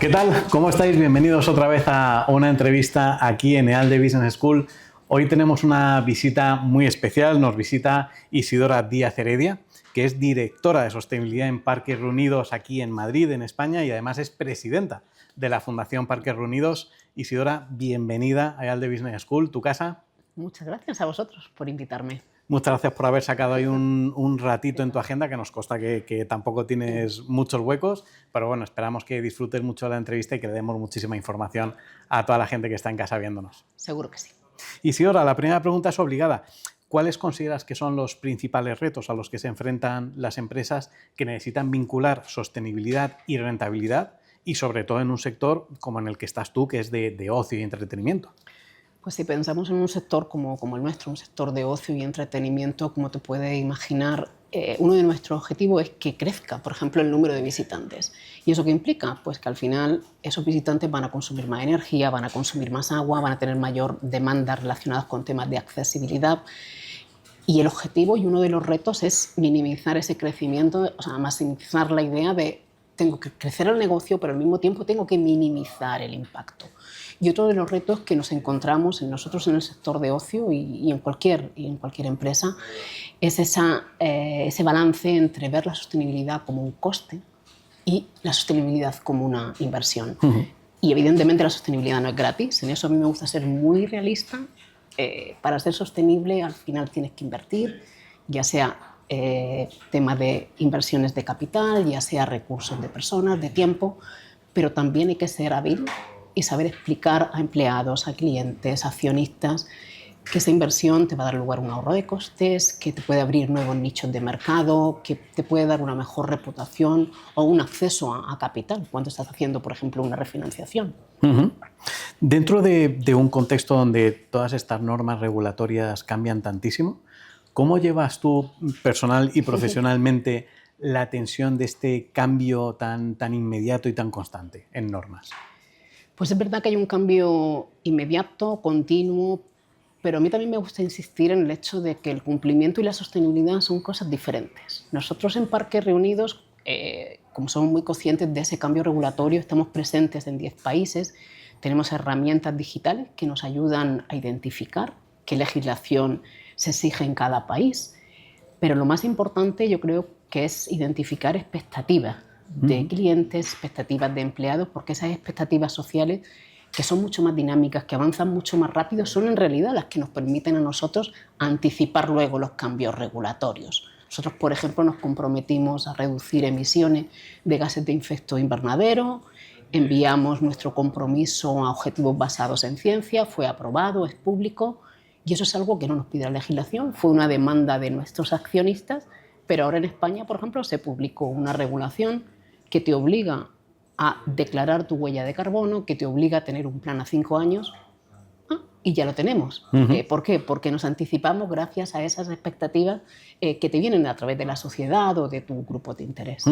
¿Qué tal? ¿Cómo estáis? Bienvenidos otra vez a una entrevista aquí en EALDE Business School. Hoy tenemos una visita muy especial. Nos visita Isidora Díaz Heredia, que es directora de sostenibilidad en Parques Reunidos aquí en Madrid, en España, y además es presidenta de la Fundación Parques Reunidos. Isidora, bienvenida a EALDE Business School, tu casa. Muchas gracias a vosotros por invitarme. Muchas gracias por haber sacado ahí un ratito en tu agenda, que nos consta que tampoco tienes muchos huecos, pero bueno, esperamos que disfrutes mucho de la entrevista y que le demos muchísima información a toda la gente que está en casa viéndonos. Seguro que sí. Isidora, la primera pregunta es obligada. ¿Cuáles consideras que son los principales retos a los que se enfrentan las empresas que necesitan vincular sostenibilidad y rentabilidad, y sobre todo en un sector como en el que estás tú, que es de ocio y entretenimiento? Pues si pensamos en un sector como el nuestro, un sector de ocio y entretenimiento, como te puedes imaginar, uno de nuestros objetivos es que crezca, por ejemplo, el número de visitantes. ¿Y eso qué implica? Pues que al final esos visitantes van a consumir más energía, van a consumir más agua, van a tener mayor demanda relacionadas con temas de accesibilidad. Y el objetivo y uno de los retos es minimizar ese crecimiento, o sea, maximizar la idea de tengo que crecer el negocio, pero al mismo tiempo tengo que minimizar el impacto. Y otro de los retos que nos encontramos nosotros en el sector de ocio y en cualquier empresa es ese balance entre ver la sostenibilidad como un coste y la sostenibilidad como una inversión. Y evidentemente la sostenibilidad no es gratis, en eso a mí me gusta ser muy realista. Para ser sostenible al final tienes que invertir, ya sea tema de inversiones de capital, ya sea recursos de personas, de tiempo, pero también hay que ser hábil y saber explicar a empleados, a clientes, a accionistas que esa inversión te va a dar lugar a un ahorro de costes, que te puede abrir nuevos nichos de mercado, que te puede dar una mejor reputación o un acceso a capital cuando estás haciendo, por ejemplo, una refinanciación. Dentro de un contexto donde todas estas normas regulatorias cambian tantísimo, ¿cómo llevas tú personal y profesionalmente la tensión de este cambio tan inmediato y tan constante en normas? Pues es verdad que hay un cambio inmediato, continuo, pero a mí también me gusta insistir en el hecho de que el cumplimiento y la sostenibilidad son cosas diferentes. Nosotros en Parques Reunidos, como somos muy conscientes de ese cambio regulatorio, estamos presentes en 10 países, tenemos herramientas digitales que nos ayudan a identificar qué legislación se exige en cada país, pero lo más importante yo creo que es identificar expectativas de clientes, expectativas de empleados, porque esas expectativas sociales, que son mucho más dinámicas, que avanzan mucho más rápido, son en realidad las que nos permiten a nosotros anticipar luego los cambios regulatorios. Nosotros, por ejemplo, nos comprometimos a reducir emisiones de gases de efecto invernadero, enviamos nuestro compromiso a objetivos basados en ciencia, fue aprobado, es público, y eso es algo que no nos pide la legislación, fue una demanda de nuestros accionistas, pero ahora en España, por ejemplo, se publicó una regulación que te obliga a declarar tu huella de carbono, que te obliga a tener un plan a 5 años, y ya lo tenemos. ¿Por qué? Porque nos anticipamos gracias a esas expectativas que te vienen a través de la sociedad o de tu grupo de interés.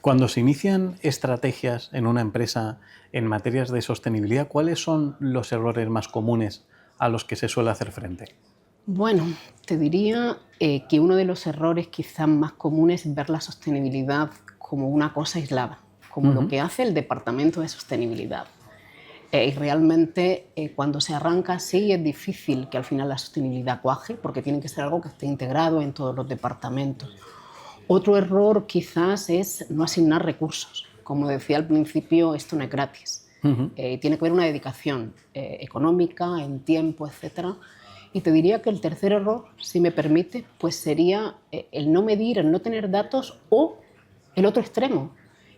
Cuando se inician estrategias en una empresa en materias de sostenibilidad, ¿cuáles son los errores más comunes a los que se suele hacer frente? Bueno, te diría que uno de los errores quizás más comunes es ver la sostenibilidad como una cosa aislada, como lo que hace el Departamento de Sostenibilidad. Y realmente cuando se arranca así es difícil que al final la sostenibilidad cuaje, porque tiene que ser algo que esté integrado en todos los departamentos. Otro error quizás es no asignar recursos. Como decía al principio, esto no es gratis. Tiene que haber una dedicación económica, en tiempo, etc. Y te diría que el tercer error, si me permite, pues sería el no medir, el no tener datos, o el otro extremo,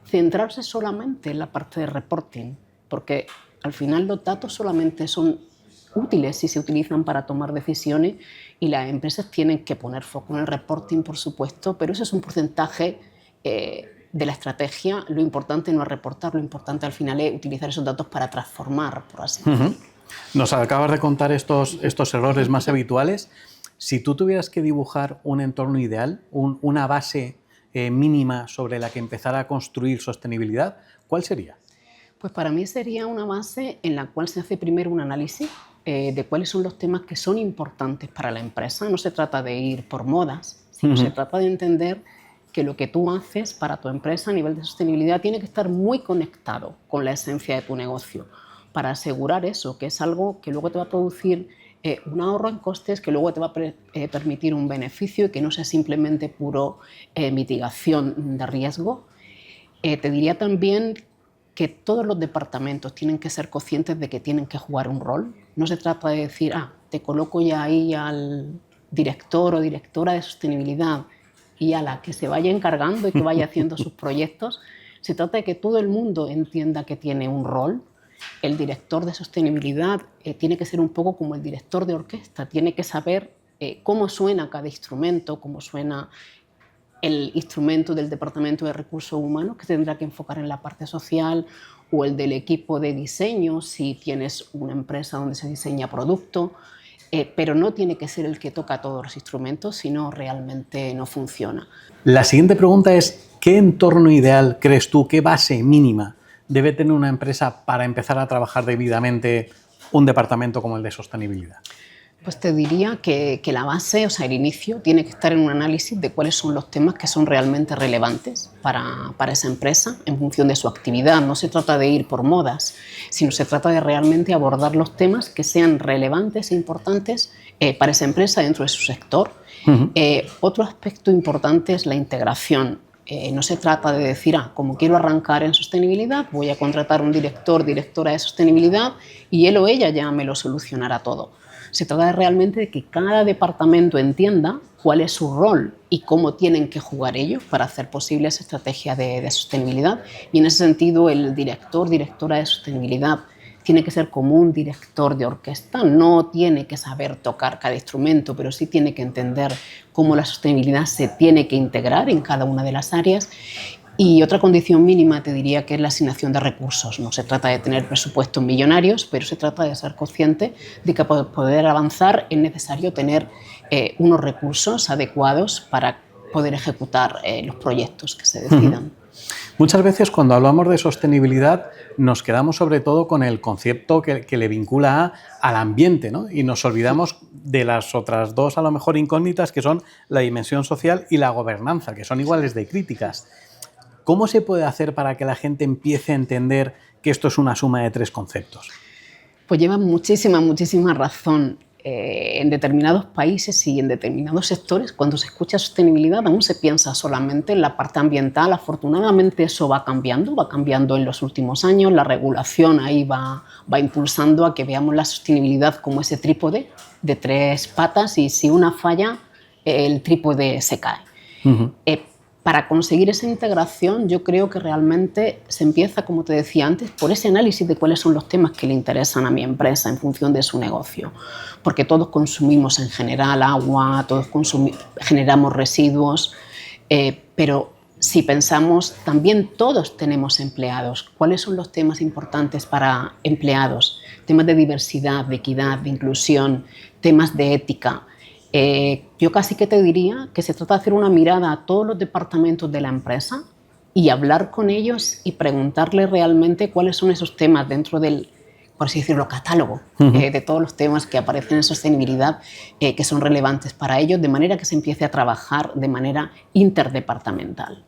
centrarse solamente en la parte de reporting, porque al final los datos solamente son útiles si se utilizan para tomar decisiones y las empresas tienen que poner foco en el reporting, por supuesto, pero eso es un porcentaje de la estrategia. Lo importante no es reportar, lo importante al final es utilizar esos datos para transformar, por así decirlo. Nos acabas de contar estos errores más habituales. Si tú tuvieras que dibujar un entorno ideal, una base mínima sobre la que empezar a construir sostenibilidad, ¿cuál sería? Pues para mí sería una base en la cual se hace primero un análisis de cuáles son los temas que son importantes para la empresa. No se trata de ir por modas, sino se trata de entender que lo que tú haces para tu empresa a nivel de sostenibilidad tiene que estar muy conectado con la esencia de tu negocio para asegurar eso, que es algo que luego te va a producir un ahorro en costes, que luego te va a permitir un beneficio y que no sea simplemente puro mitigación de riesgo. Te diría también que todos los departamentos tienen que ser conscientes de que tienen que jugar un rol. No se trata de decir, te coloco ya ahí al director o directora de sostenibilidad y a la que se vaya encargando y que vaya haciendo sus proyectos. Se trata de que todo el mundo entienda que tiene un rol. El director de sostenibilidad tiene que ser un poco como el director de orquesta, tiene que saber cómo suena cada instrumento, cómo suena el instrumento del Departamento de Recursos Humanos, que tendrá que enfocar en la parte social, o el del equipo de diseño, si tienes una empresa donde se diseña producto, pero no tiene que ser el que toca todos los instrumentos, si no realmente no funciona. La siguiente pregunta es, ¿qué entorno ideal crees tú, qué base mínima debe tener una empresa para empezar a trabajar debidamente un departamento como el de sostenibilidad? Pues te diría que la base, o sea, el inicio, tiene que estar en un análisis de cuáles son los temas que son realmente relevantes para esa empresa en función de su actividad. No se trata de ir por modas, sino se trata de realmente abordar los temas que sean relevantes e importantes para esa empresa dentro de su sector. Otro aspecto importante es la integración. No se trata de decir, como quiero arrancar en sostenibilidad, voy a contratar un director, directora de sostenibilidad y él o ella ya me lo solucionará todo. Se trata realmente de que cada departamento entienda cuál es su rol y cómo tienen que jugar ellos para hacer posible esa estrategia de sostenibilidad. Y en ese sentido, el director, directora de sostenibilidad tiene que ser como un director de orquesta, no tiene que saber tocar cada instrumento, pero sí tiene que entender cómo la sostenibilidad se tiene que integrar en cada una de las áreas. Y otra condición mínima te diría que es la asignación de recursos. No se trata de tener presupuestos millonarios, pero se trata de ser consciente de que para poder avanzar es necesario tener unos recursos adecuados para poder ejecutar los proyectos que se decidan. Muchas veces cuando hablamos de sostenibilidad nos quedamos sobre todo con el concepto que le vincula al ambiente, ¿no? Y nos olvidamos de las otras dos, a lo mejor, incógnitas, que son la dimensión social y la gobernanza, que son iguales de críticas. ¿Cómo se puede hacer para que la gente empiece a entender que esto es una suma de tres conceptos? Pues lleva muchísima razón. En determinados países y en determinados sectores, cuando se escucha sostenibilidad, aún se piensa solamente en la parte ambiental. Afortunadamente eso va cambiando en los últimos años. La regulación ahí va impulsando a que veamos la sostenibilidad como ese trípode de tres patas y si una falla, el trípode se cae. Para conseguir esa integración, yo creo que realmente se empieza, como te decía antes, por ese análisis de cuáles son los temas que le interesan a mi empresa en función de su negocio. Porque todos consumimos en general agua, todos generamos residuos, pero si pensamos, también todos tenemos empleados. ¿Cuáles son los temas importantes para empleados? Temas de diversidad, de equidad, de inclusión, temas de ética. Yo casi que te diría que se trata de hacer una mirada a todos los departamentos de la empresa y hablar con ellos y preguntarles realmente cuáles son esos temas dentro del, por así decirlo, catálogo de todos los temas que aparecen en sostenibilidad que son relevantes para ellos, de manera que se empiece a trabajar de manera interdepartamental.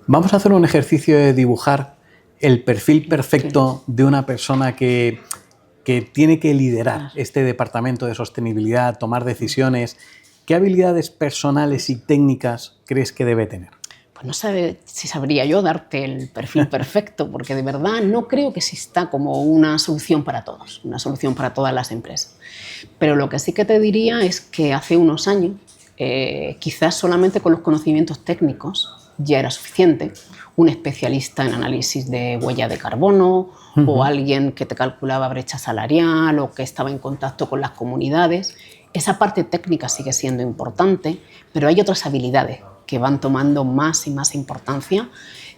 Vamos a hacer un ejercicio de dibujar el perfil perfecto de una persona que tiene que liderar este departamento de sostenibilidad, tomar decisiones. ¿Qué habilidades personales y técnicas crees que debe tener? Pues no sé si sabría yo darte el perfil perfecto, porque de verdad no creo que exista como una solución para todos, una solución para todas las empresas. Pero lo que sí que te diría es que hace unos años, quizás solamente con los conocimientos técnicos ya era suficiente. Un especialista en análisis de huella de carbono o alguien que te calculaba brecha salarial o que estaba en contacto con las comunidades. Esa parte técnica sigue siendo importante, pero hay otras habilidades que van tomando más y más importancia.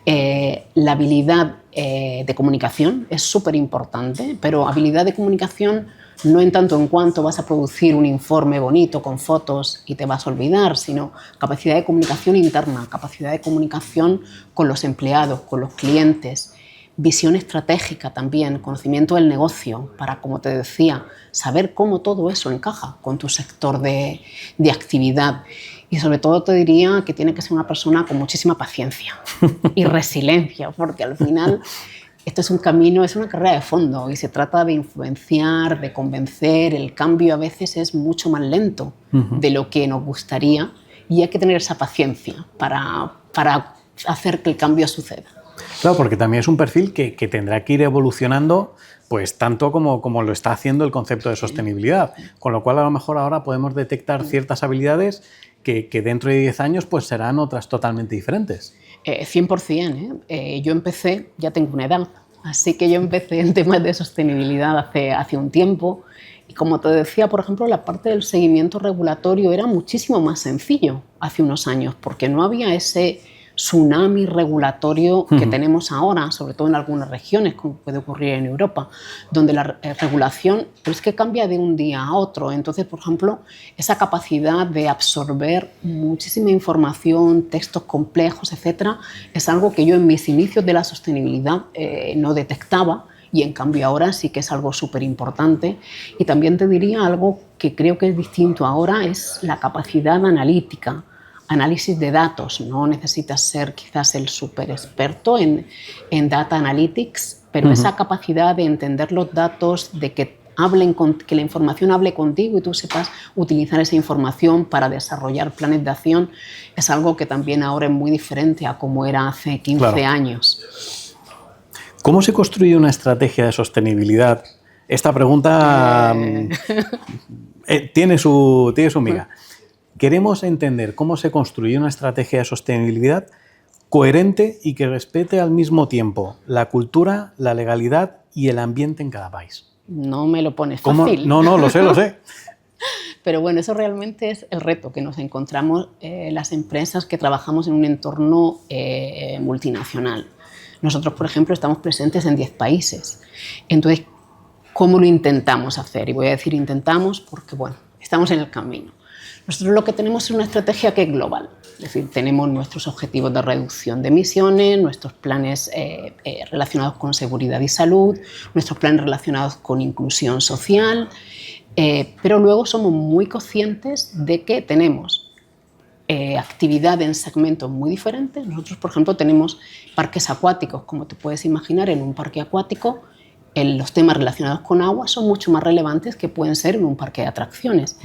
La habilidad de comunicación es súper importante, pero habilidad de comunicación no en tanto en cuanto vas a producir un informe bonito con fotos y te vas a olvidar, sino capacidad de comunicación interna, capacidad de comunicación con los empleados, con los clientes, visión estratégica también, conocimiento del negocio, para, como te decía, saber cómo todo eso encaja con tu sector de actividad. Y sobre todo te diría que tiene que ser una persona con muchísima paciencia y resiliencia, porque al final esto es un camino, es una carrera de fondo y se trata de influenciar, de convencer. El cambio a veces es mucho más lento de lo que nos gustaría y hay que tener esa paciencia para hacer que el cambio suceda. Claro, porque también es un perfil que tendrá que ir evolucionando pues tanto como lo está haciendo el concepto de sostenibilidad, con lo cual a lo mejor ahora podemos detectar ciertas habilidades que dentro de 10 años pues serán otras totalmente diferentes. 100%, ¿eh? Yo empecé, ya tengo una edad, así que yo empecé en temas de sostenibilidad hace un tiempo y como te decía, por ejemplo, la parte del seguimiento regulatorio era muchísimo más sencillo hace unos años porque no había ese tsunami regulatorio que tenemos ahora, sobre todo en algunas regiones, como puede ocurrir en Europa, donde la regulación es que cambia de un día a otro. Entonces, por ejemplo, esa capacidad de absorber muchísima información, textos complejos, etcétera, es algo que yo en mis inicios de la sostenibilidad no detectaba. Y en cambio ahora sí que es algo súper importante. Y también te diría algo que creo que es distinto ahora, es la capacidad analítica, análisis de datos. No necesitas ser quizás el súper experto en data analytics, pero esa capacidad de entender los datos, de que la información hable contigo y tú sepas utilizar esa información para desarrollar planes de acción, es algo que también ahora es muy diferente a como era hace 15 años. ¿Cómo se construye una estrategia de sostenibilidad? Esta pregunta tiene su miga. Queremos entender cómo se construye una estrategia de sostenibilidad coherente y que respete al mismo tiempo la cultura, la legalidad y el ambiente en cada país. No me lo pones fácil. No, lo sé. Pero bueno, eso realmente es el reto que nos encontramos las empresas que trabajamos en un entorno multinacional. Nosotros, por ejemplo, estamos presentes en 10 países. Entonces, ¿cómo lo intentamos hacer? Y voy a decir intentamos porque, bueno, estamos en el camino. Nosotros lo que tenemos es una estrategia que es global. Es decir, tenemos nuestros objetivos de reducción de emisiones, nuestros planes relacionados con seguridad y salud, nuestros planes relacionados con inclusión social, pero luego somos muy conscientes de que tenemos actividad en segmentos muy diferentes. Nosotros, por ejemplo, tenemos parques acuáticos. Como te puedes imaginar, en un parque acuático los temas relacionados con agua son mucho más relevantes que pueden ser en un parque de atracciones.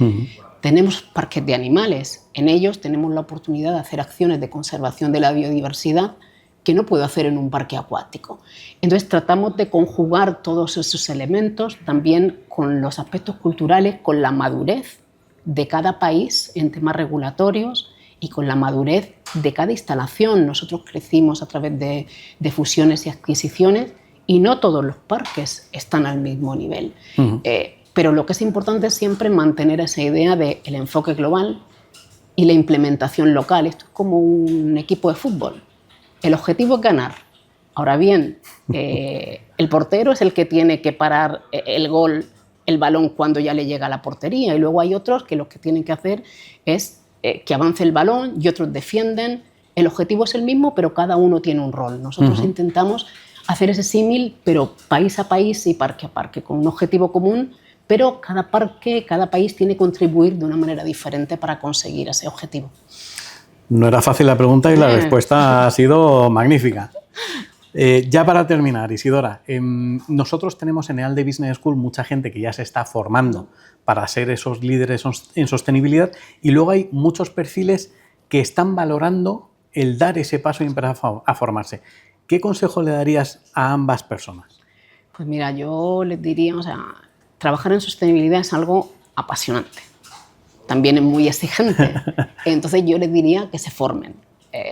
Tenemos parques de animales. En ellos tenemos la oportunidad de hacer acciones de conservación de la biodiversidad que no puedo hacer en un parque acuático. Entonces tratamos de conjugar todos esos elementos también con los aspectos culturales, con la madurez de cada país en temas regulatorios y con la madurez de cada instalación. Nosotros crecimos a través de fusiones y adquisiciones y no todos los parques están al mismo nivel. Pero lo que es importante es siempre mantener esa idea del enfoque global y la implementación local. Esto es como un equipo de fútbol. El objetivo es ganar. Ahora bien, el portero es el que tiene que parar el balón cuando ya le llega a la portería, y luego hay otros que lo que tienen que hacer es que avance el balón y otros defienden. El objetivo es el mismo, pero cada uno tiene un rol. Nosotros intentamos hacer ese símil, pero país a país y parque a parque, con un objetivo común, pero cada parque, cada país tiene que contribuir de una manera diferente para conseguir ese objetivo. No era fácil la pregunta y la respuesta ha sido magnífica. Ya para terminar, Isidora, nosotros tenemos en EALDE Business School mucha gente que ya se está formando para ser esos líderes en sostenibilidad, y luego hay muchos perfiles que están valorando el dar ese paso y empezar a formarse. ¿Qué consejo le darías a ambas personas? Pues mira, yo les diría, trabajar en sostenibilidad es algo apasionante, también es muy exigente. Entonces yo les diría que se formen.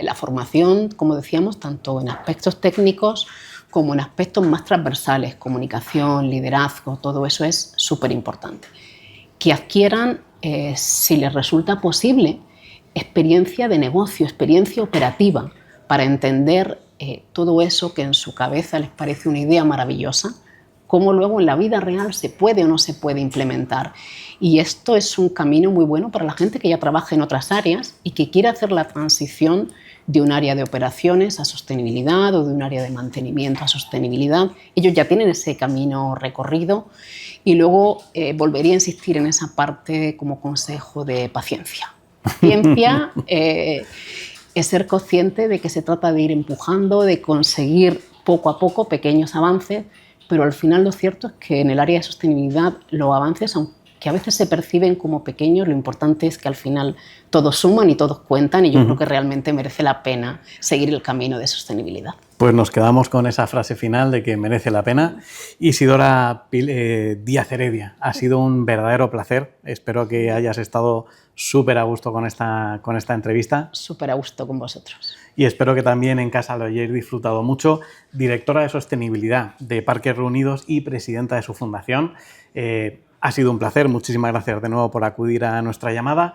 La formación, como decíamos, tanto en aspectos técnicos como en aspectos más transversales, comunicación, liderazgo, todo eso es súper importante. Que adquieran, si les resulta posible, experiencia de negocio, experiencia operativa, para entender todo eso que en su cabeza les parece una idea maravillosa, cómo luego en la vida real se puede o no se puede implementar. Y esto es un camino muy bueno para la gente que ya trabaja en otras áreas y que quiere hacer la transición de un área de operaciones a sostenibilidad o de un área de mantenimiento a sostenibilidad. Ellos ya tienen ese camino recorrido y luego volvería a insistir en esa parte como consejo de paciencia. Paciencia es ser consciente de que se trata de ir empujando, de conseguir poco a poco pequeños avances, pero al final lo cierto es que en el área de sostenibilidad los avances, aunque a veces se perciben como pequeños, lo importante es que al final todos suman y todos cuentan y yo creo que realmente merece la pena seguir el camino de sostenibilidad. Pues nos quedamos con esa frase final de que merece la pena. Isidora Díaz Heredia, ha sido un verdadero placer. Espero que hayas estado súper a gusto con esta entrevista. Súper a gusto con vosotros. Y espero que también en casa lo hayáis disfrutado mucho. Directora de Sostenibilidad de Parques Reunidos y presidenta de su fundación. Ha sido un placer. Muchísimas gracias de nuevo por acudir a nuestra llamada.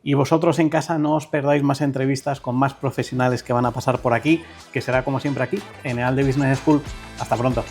Y vosotros en casa no os perdáis más entrevistas con más profesionales que van a pasar por aquí, que será como siempre aquí, en EALDE Business School. Hasta pronto.